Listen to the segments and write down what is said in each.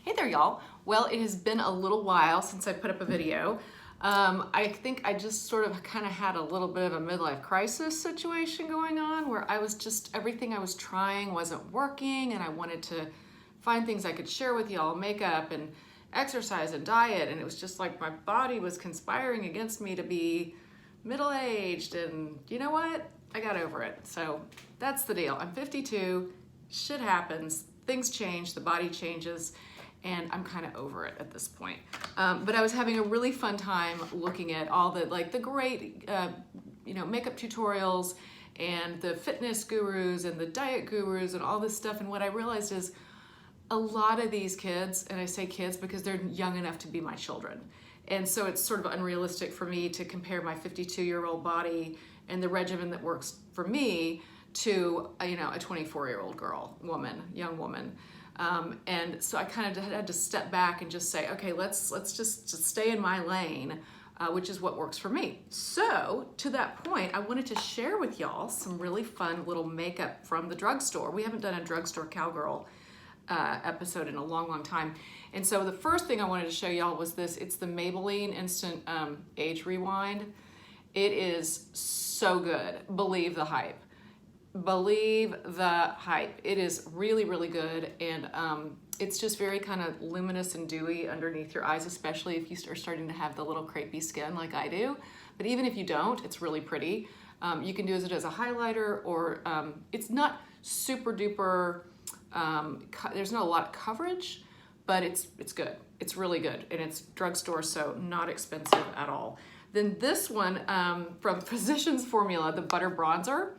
Hey there, y'all. Well, it has been a little while since I put up a video. I think I just sort of kind of had a little bit of a midlife crisis situation going on where I was just, everything I was trying wasn't working, and I wanted to find things I could share with y'all, makeup and exercise and diet, and it was just like my body was conspiring against me to be middle-aged, and you know what? I got over it. So that's the deal. I'm 52, shit happens, things change, the body changes, and I'm kind of over it at this point. But I was having a really fun time looking at all the the great makeup tutorials and the fitness gurus and the diet gurus and all this stuff. And what I realized is a lot of these kids, and I say kids because they're young enough to be my children, and so it's sort of unrealistic for me to compare my 52-year-old body and the regimen that works for me to a 24-year-old young woman. And so I kind of had to step back and just say, okay, let's just stay in my lane, which is what works for me. So to that point, I wanted to share with y'all some really fun little makeup from the drugstore. We haven't done a drugstore Cowgirl episode in a long time. And so the first thing I wanted to show y'all was this. It's the Maybelline Instant Age Rewind. It is so good. Believe the hype. Believe the hype. It is really, really good, and it's just very kind of luminous and dewy underneath your eyes, especially if you are starting to have the little crepey skin like I do. But even if you don't, it's really pretty. You can use it as a highlighter, or it's not super duper, there's not a lot of coverage, but it's good. It's really good, and it's drugstore, so not expensive at all. Then this one from Physicians Formula, the Butter Bronzer,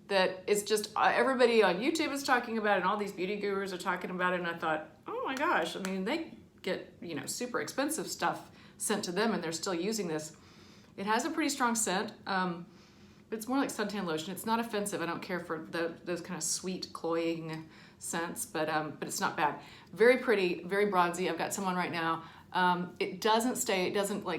that is just, everybody on YouTube is talking about it, and all these beauty gurus are talking about it, and I thought, oh my gosh, I mean, they get, super expensive stuff sent to them, and they're still using this. It has a pretty strong scent, but it's more like suntan lotion. It's not offensive. I don't care for those kind of sweet, cloying scents, but it's not bad. Very pretty, very bronzy. I've got some on right now. It doesn't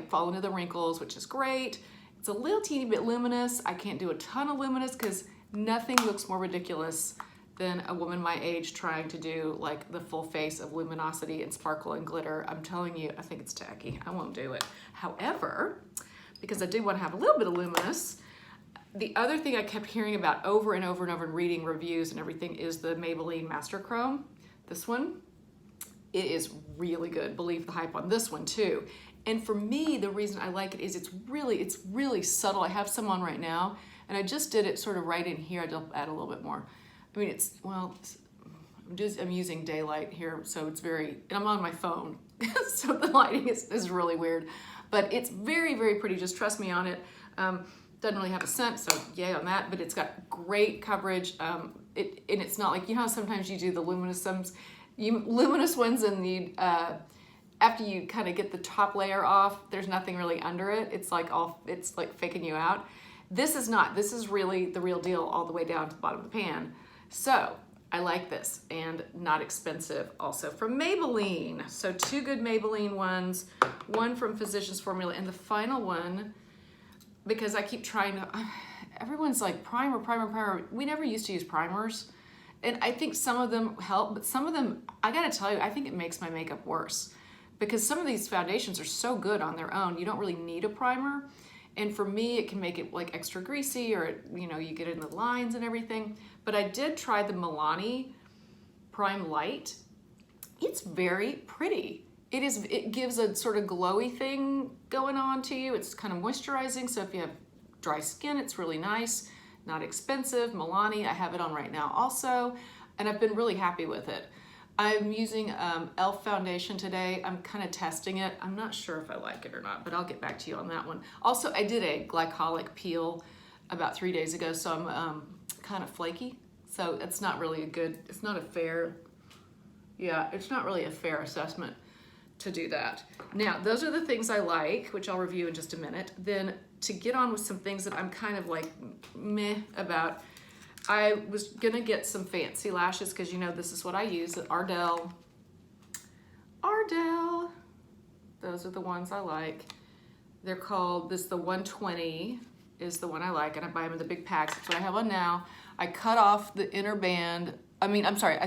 fall into the wrinkles, which is great. It's a little teeny bit luminous. I can't do a ton of luminous because nothing looks more ridiculous than a woman my age trying to do like the full face of luminosity and sparkle and glitter. I'm telling you, I think it's tacky. I won't do it. However, because I did want to have a little bit of luminous, the other thing I kept hearing about over and over and over and reading reviews and everything is the Maybelline Master Chrome. This one, it is really good. Believe the hype on this one too. And for me, the reason I like it is it's really subtle. I have some on right now, and I just did it sort of right in here. I'll add a little bit more. I mean, I'm using daylight here, so it's and I'm on my phone, so the lighting is really weird. But it's very, very pretty. Just trust me on it. Doesn't really have a scent, so yay on that, but it's got great coverage. And it's not like, how sometimes you do the luminous ones and after you kind of get the top layer off, there's nothing really under it. It's like faking you out. This is not. This is really the real deal all the way down to the bottom of the pan. So I like this, and not expensive also from Maybelline. So two good Maybelline ones, one from Physicians Formula, and the final one, because I keep trying to, everyone's like primer. We never used to use primers. And I think some of them help, but some of them, I gotta tell you, I think it makes my makeup worse. Because some of these foundations are so good on their own, you don't really need a primer. And for me, it can make it like extra greasy, or you get in the lines and everything. But I did try the Milani Prime Light. It's very pretty. It gives a sort of glowy thing going on to you. It's kind of moisturizing, so if you have dry skin, it's really nice. Not expensive. Milani, I have it on right now also, and I've been really happy with it. I'm using e.l.f. foundation today. I'm kind of testing it. I'm not sure if I like it or not, but I'll get back to you on that one. Also, I did a glycolic peel about 3 days ago, so I'm kind of flaky. So it's not really it's not really a fair assessment to do that. Now, those are the things I like, which I'll review in just a minute. Then to get on with some things that I'm kind of like meh about, I was gonna get some fancy lashes because this is what I use at Ardell. Those are the ones I like. They're called, the 120 is the one I like, and I buy them in the big packs. That's what I have on now. I cut off the inner band. I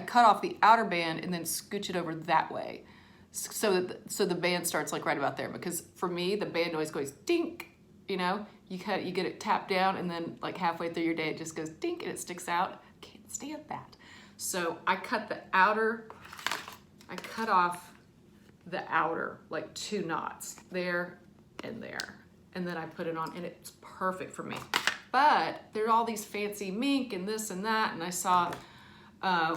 cut off the outer band and then scooch it over that way. so the band starts like right about there, because for me the band noise goes dink, you know, you get it tapped down and then like halfway through your day it just goes dink and it sticks out. Can't stand that. So I cut off the outer like 2 knots there and there, and then I put it on and it's perfect for me. But there are all these fancy mink and this and that, and I saw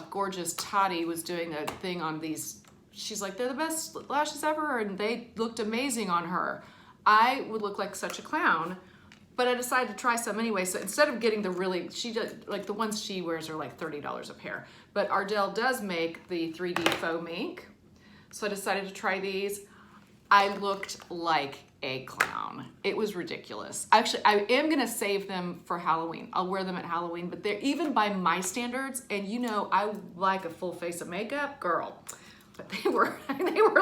gorgeous Toddy was doing a thing on these. She's like, they're the best lashes ever, and they looked amazing on her. I would look like such a clown, but I decided to try some anyway. So instead of getting the really, she does, like the ones she wears are like $30 a pair, but Ardell does make the 3D faux mink. So I decided to try these. I looked like a clown. It was ridiculous. Actually, I am gonna save them for Halloween. I'll wear them at Halloween, but they're, even by my standards, and you know, I like a full face of makeup, girl, but they were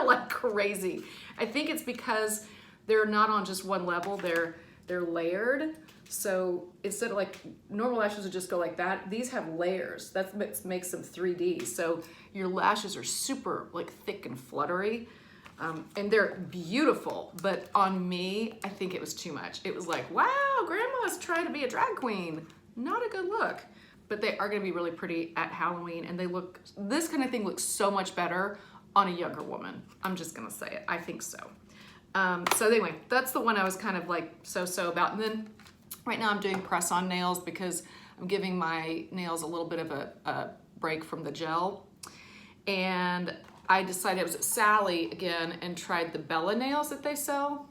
like crazy. I think it's because they're not on just one level, they're layered. So instead of like normal lashes would just go like that, these have layers. That makes them 3D. So your lashes are super like thick and fluttery. And they're beautiful, but on me, I think it was too much. It was like, wow, grandma's trying to be a drag queen. Not a good look, but they are gonna be really pretty at Halloween, and they look, this kind of thing looks so much better on a younger woman. I'm just gonna say it, I think so. So anyway, that's the one I was kind of like so-so about. And then right now I'm doing press-on nails because I'm giving my nails a little bit of a break from the gel. And I decided, I was at Sally again and tried the Bella nails that they sell.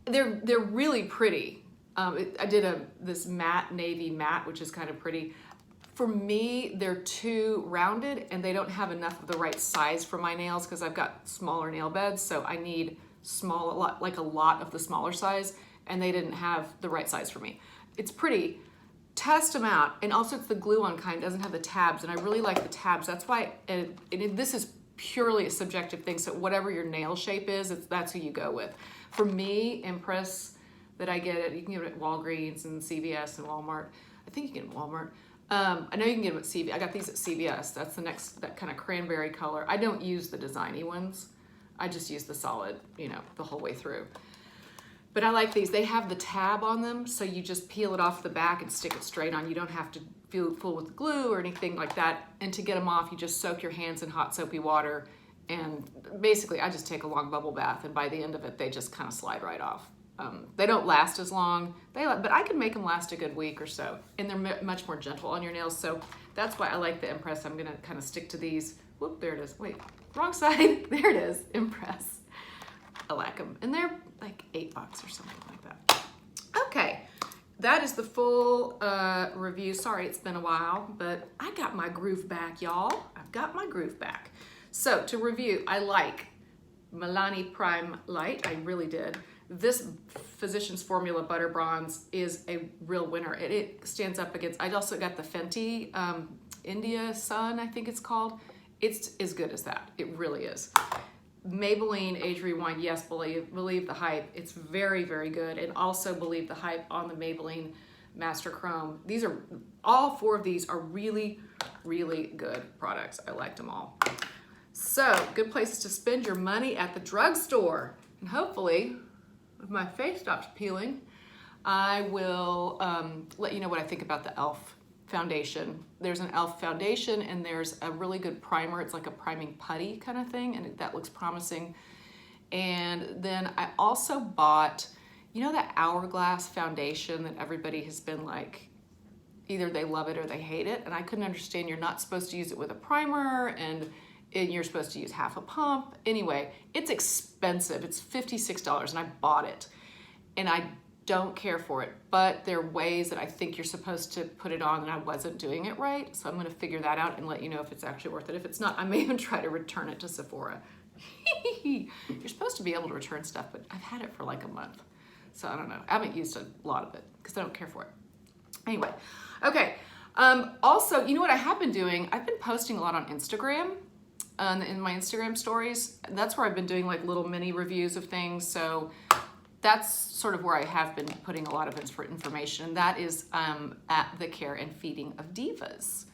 They're really pretty. I did this matte, navy matte, which is kind of pretty. For me, they're too rounded and they don't have enough of the right size for my nails because I've got smaller nail beds, so I need a lot of the smaller size, and they didn't have the right size for me. It's pretty. Test them out, and also it's the glue-on kind, doesn't have the tabs, and I really like the tabs. That's why, this is purely a subjective thing, so whatever your nail shape is, that's who you go with. For me, Impress that I get it, you can get it at Walgreens and CVS and Walmart. I think you can get it at Walmart. I know you can get them at CVS. I got these at CVS. That's the next, that kind of cranberry color. I don't use the designy ones. I just use the solid, you know, the whole way through. But I like these. They have the tab on them, so you just peel it off the back and stick it straight on. You don't have to fool with glue or anything like that. And to get them off, you just soak your hands in hot soapy water. And basically, I just take a long bubble bath, and by the end of it, they just kind of slide right off. They don't last as long, but I can make them last a good week or so. And they're much more gentle on your nails, so that's why I like the Impress. I'm gonna kind of stick to these. Whoop, there it is. Wait, wrong side. There it is, Impress. I like them, and they're like $8 or something like that. Okay, that is the full review. Sorry, it's been a while, but I got my groove back, y'all. I've got my groove back. So to review, I like Milani Prime Light. I really did. This Physicians Formula Butter Bronze is a real winner. It stands up against, I also got the Fenty India Sun, I think it's called. It's as good as that. It really is. Maybelline Age Rewind, yes, believe the hype. It's very, very good. And also believe the hype on the Maybelline Master Chrome. These are, all 4 of these are really, really good products. I liked them all. So, good places to spend your money at the drugstore. And hopefully, if my face stops peeling, I will let you know what I think about the e.l.f. foundation. There's an e.l.f. foundation, and there's a really good primer. It's like a priming putty kind of thing, and that looks promising. And then I also bought, you know, that Hourglass foundation that everybody has been like, either they love it or they hate it, and I couldn't understand. You're not supposed to use it with a primer, and you're supposed to use half a pump. Anyway, it's expensive. It's $56, and I bought it, and I don't care for it, but there are ways that I think you're supposed to put it on, and I wasn't doing it right, so I'm gonna figure that out and let you know if it's actually worth it. If it's not, I may even try to return it to Sephora. You're supposed to be able to return stuff, but I've had it for like a month, so I don't know. I haven't used a lot of it because I don't care for it. Anyway, okay. Also, you know what I have been doing? I've been posting a lot on Instagram, in my Instagram stories. That's where I've been doing like little mini reviews of things, so that's sort of where I have been putting a lot of information, and that is at the Care and Feeding of Divas.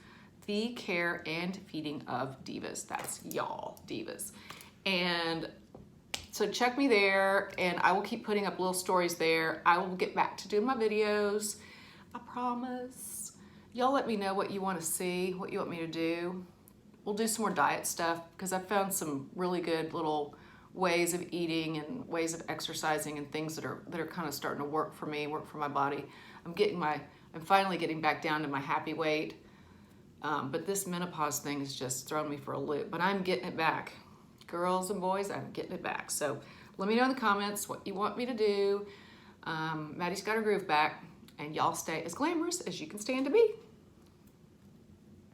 The Care and Feeding of Divas. That's y'all, divas. And so check me there, and I will keep putting up little stories there. I will get back to doing my videos. I promise. Y'all let me know what you want to see, what you want me to do. We'll do some more diet stuff because I found some really good little ways of eating and ways of exercising and things that are kind of starting to work for me, work for my body. I'm finally getting back down to my happy weight. But this menopause thing has just thrown me for a loop, but I'm getting it back. Girls and boys, I'm getting it back. So let me know in the comments what you want me to do. Maddie's got her groove back, and y'all stay as glamorous as you can stand to be.